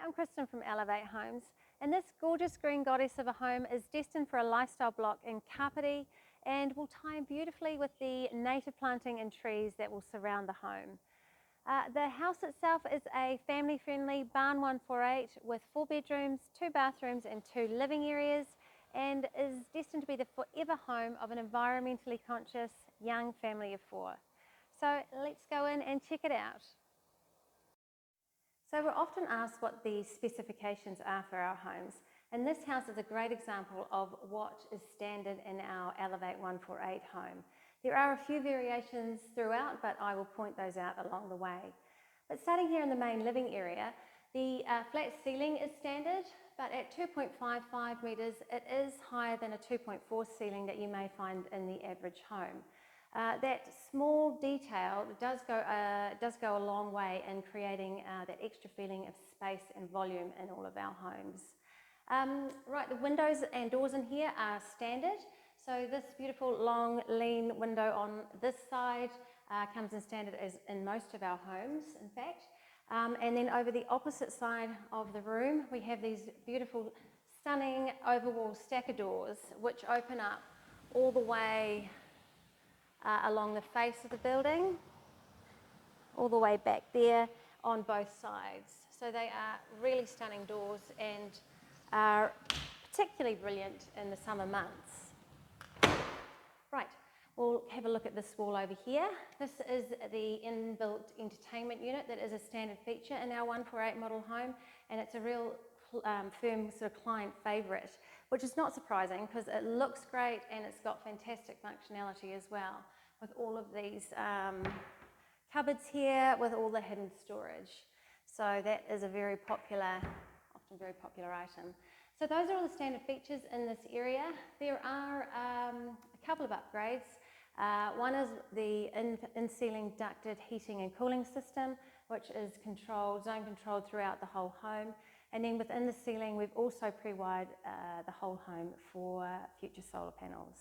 I'm Kristen from Elevate Homes, and this gorgeous green goddess of a home is destined for a lifestyle block in Kapiti and will tie in beautifully with the native planting and trees that will surround the home. The house itself is a family-friendly barn 148 with 4 bedrooms, 2 bathrooms and 2 living areas, and is destined to be the forever home of an environmentally conscious young family of 4. So let's go in and check it out. So we're often asked what the specifications are for our homes, and this house is a great example of what is standard in our Elevate 148 home. There are a few variations throughout, but I will point those out along the way. But starting here in the main living area, the flat ceiling is standard, but at 2.55 metres it is higher than a 2.4 ceiling that you may find in the average home. That small detail does go a long way in creating that extra feeling of space and volume in all of our homes. Right, the windows and doors in here are standard. So this beautiful long lean window on this side comes in standard as in most of our homes, in fact. And then over the opposite side of the room, we have these beautiful, stunning overwall stacker doors, which open up all the way along the face of the building, all the way back there on both sides. So they are really stunning doors and are particularly brilliant in the summer months. Right, we'll have a look at this wall over here. This is the inbuilt entertainment unit that is a standard feature in our 148 model home, and it's a real firm sort of client favourite, which is not surprising because it looks great and it's got fantastic functionality as well, with all of these cupboards here with all the hidden storage. So that is a very popular, often very popular item. So those are all the standard features in this area. There are a couple of upgrades. One is the in-ceiling ducted heating and cooling system, which is zone controlled throughout the whole home. And then within the ceiling, we've also pre-wired the whole home for future solar panels.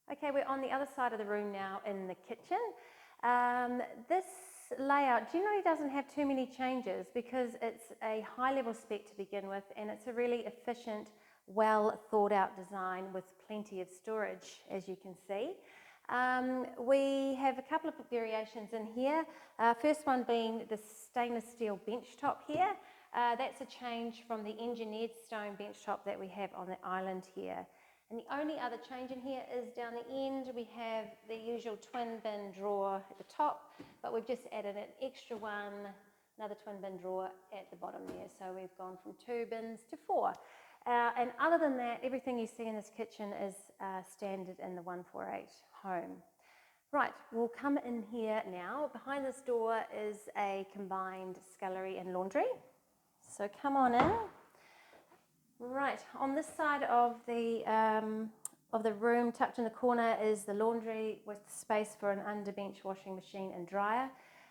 Okay, we're on the other side of the room now in the kitchen. This layout generally doesn't have too many changes because it's a high-level spec to begin with, and it's a really efficient, well thought out design with plenty of storage, as you can see. We have a couple of variations in here. First one being the stainless steel bench top here. That's a change from the engineered stone bench top that we have on the island here. And the only other change in here is down the end. We have the usual twin bin drawer at the top, but we've just added an extra one, another twin bin drawer at the bottom there. So we've gone from 2 bins to 4. And other than that, everything you see in this kitchen is standard in the 148 home. Right, we'll come in here now. Behind this door is a combined scullery and laundry. So come on in. Right, on this side of the room, tucked in the corner, is the laundry with space for an underbench washing machine and dryer.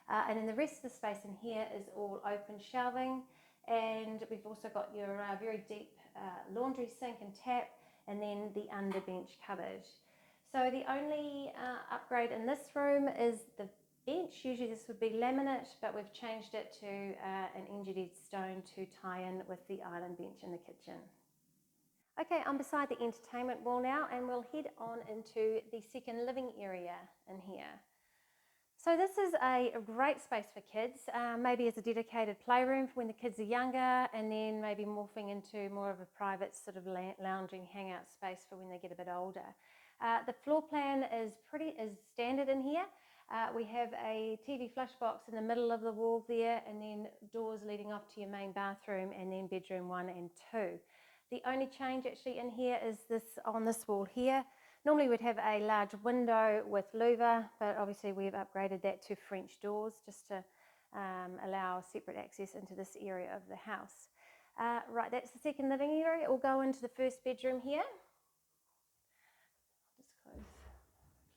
And then the rest of the space in here is all open shelving. And we've also got your very deep laundry sink and tap, and then the underbench cupboard. So the only upgrade in this room is the bench. Usually this would be laminate, but we've changed it to an engineered stone to tie in with the island bench in the kitchen. Okay, I'm beside the entertainment wall now, and we'll head on into the second living area in here. So this is a great space for kids, maybe as a dedicated playroom for when the kids are younger, and then maybe morphing into more of a private sort of lounging hangout space for when they get a bit older. The floor plan is standard in here. We have a TV flush box in the middle of the wall there, and then doors leading off to your main bathroom, and then bedroom 1 and 2. The only change actually in here is on this wall here. Normally we'd have a large window with louver, but obviously we've upgraded that to French doors just to allow separate access into this area of the house. Right, that's the second living area. We'll go into the first bedroom here. Just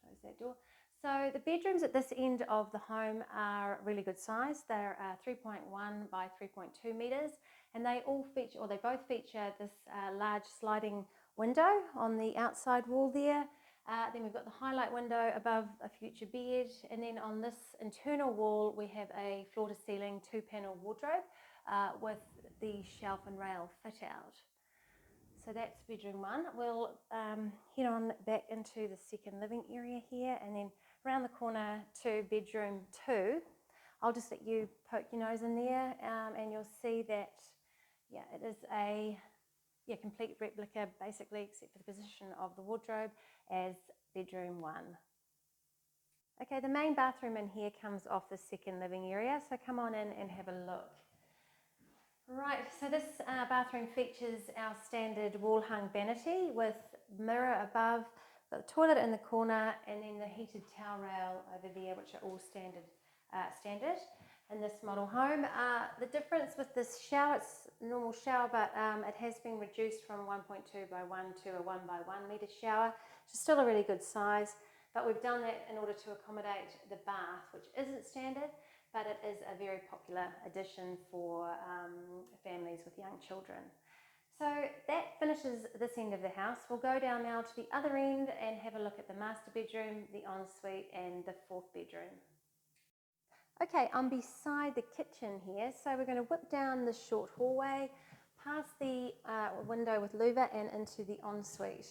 close that door. So the bedrooms at this end of the home are really good size. They're 3.1 by 3.2 metres, and they both feature this large sliding window on the outside wall there. Then we've got the highlight window above a future bed, and then on this internal wall we have a floor to ceiling 2-panel wardrobe with the shelf and rail fit out. So that's bedroom 1. We'll head on back into the second living area here, and then around the corner to bedroom 2. I'll just let you poke your nose in there, and you'll see that, yeah, it is a complete replica basically, except for the position of the wardrobe, as bedroom 1. Okay, the main bathroom in here comes off the second living area, so come on in and have a look. Right, so this bathroom features our standard wall-hung vanity with mirror above, the toilet in the corner, and then the heated towel rail over there, which are all standard in this model home. The difference with this shower, it's a normal shower, but it has been reduced from 1.2 by 1 to a 1 by 1 metre shower, which is still a really good size, but we've done that in order to accommodate the bath, which isn't standard, but it is a very popular addition for families with young children. So that finishes this end of the house. We'll go down now to the other end and have a look at the master bedroom, the ensuite, and the 4th bedroom. Okay, I'm beside the kitchen here, so we're going to whip down this short hallway, past the window with louver and into the ensuite.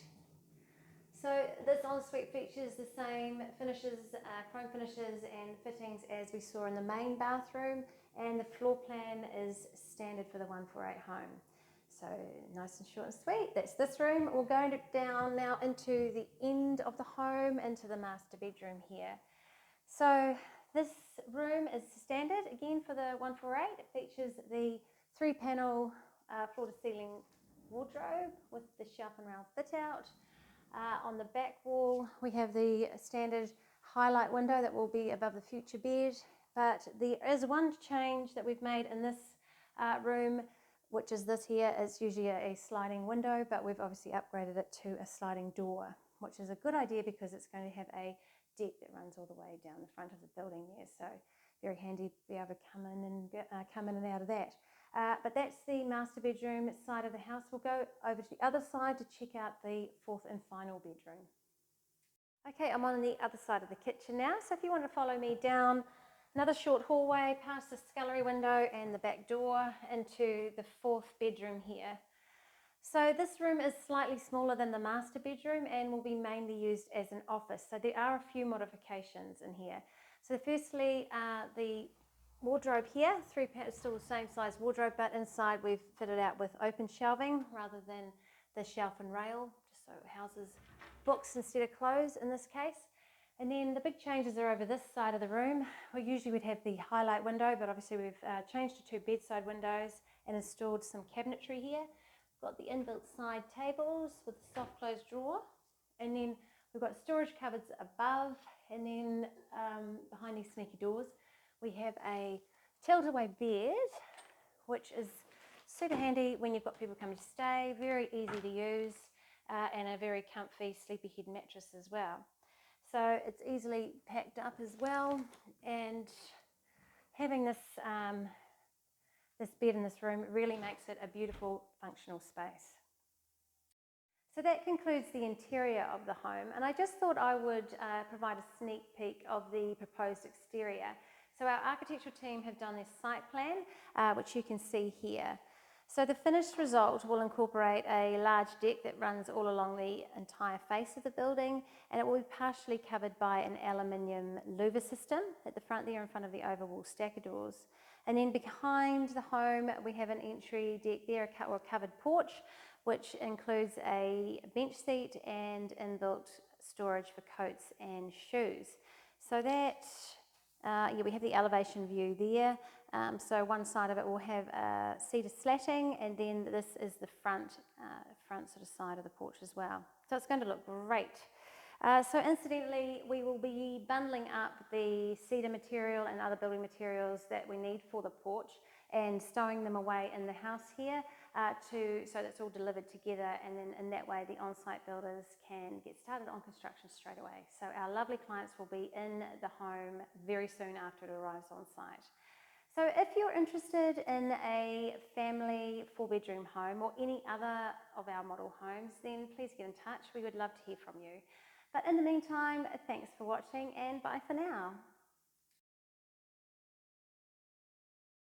So this ensuite features the same finishes, chrome finishes and fittings as we saw in the main bathroom, and the floor plan is standard for the 148 home. So nice and short and sweet. That's this room. We'll go down now into the end of the home, into the master bedroom here. So this room is standard again for the 148. It features the 3-panel floor to ceiling wardrobe with the shelf and rail fit out. On the back wall we have the standard highlight window that will be above the future bed, but there is one change that we've made in this room, which is this here. It's usually a sliding window, but we've obviously upgraded it to a sliding door, which is a good idea because it's going to have a deck that runs all the way down the front of the building there, so very handy to be able to come in and out of that. But that's the master bedroom side of the house. We'll go over to the other side to check out the 4th and final bedroom. Okay, I'm on the other side of the kitchen now, so if you want to follow me down another short hallway past the scullery window and the back door into the 4th bedroom here. So this room is slightly smaller than the master bedroom and will be mainly used as an office. So there are a few modifications in here. So firstly, the wardrobe here, still the same size wardrobe, but inside we've fitted out with open shelving rather than the shelf and rail, just so it houses books instead of clothes in this case. And then the big changes are over this side of the room. Well, usually we'd have the highlight window, but obviously we've changed to 2 bedside windows and installed some cabinetry here. We've got the inbuilt side tables with a soft close drawer, and then we've got storage cupboards above, and then behind these sneaky doors we have a Tiltaway bed, which is super handy when you've got people coming to stay, very easy to use, and a very comfy sleepy head mattress as well. So it's easily packed up as well, and having this this bed in this room really makes it a beautiful functional space. So that concludes the interior of the home, and I just thought I would provide a sneak peek of the proposed exterior. So our architectural team have done this site plan, which you can see here. So the finished result will incorporate a large deck that runs all along the entire face of the building, and it will be partially covered by an aluminium louver system at the front there in front of the overwall stacker doors. And then behind the home we have an entry deck there, or covered porch, which includes a bench seat and inbuilt storage for coats and shoes. So that we have the elevation view there. So one side of it will have cedar slatting, and then this is the front sort of side of the porch as well. So it's going to look great. So incidentally, we will be bundling up the cedar material and other building materials that we need for the porch and stowing them away in the house here so that's all delivered together, and then in that way the on-site builders can get started on construction straight away. So our lovely clients will be in the home very soon after it arrives on site. So if you're interested in a family 4-bedroom home or any other of our model homes, then please get in touch. We would love to hear from you. But in the meantime, thanks for watching, and bye for now.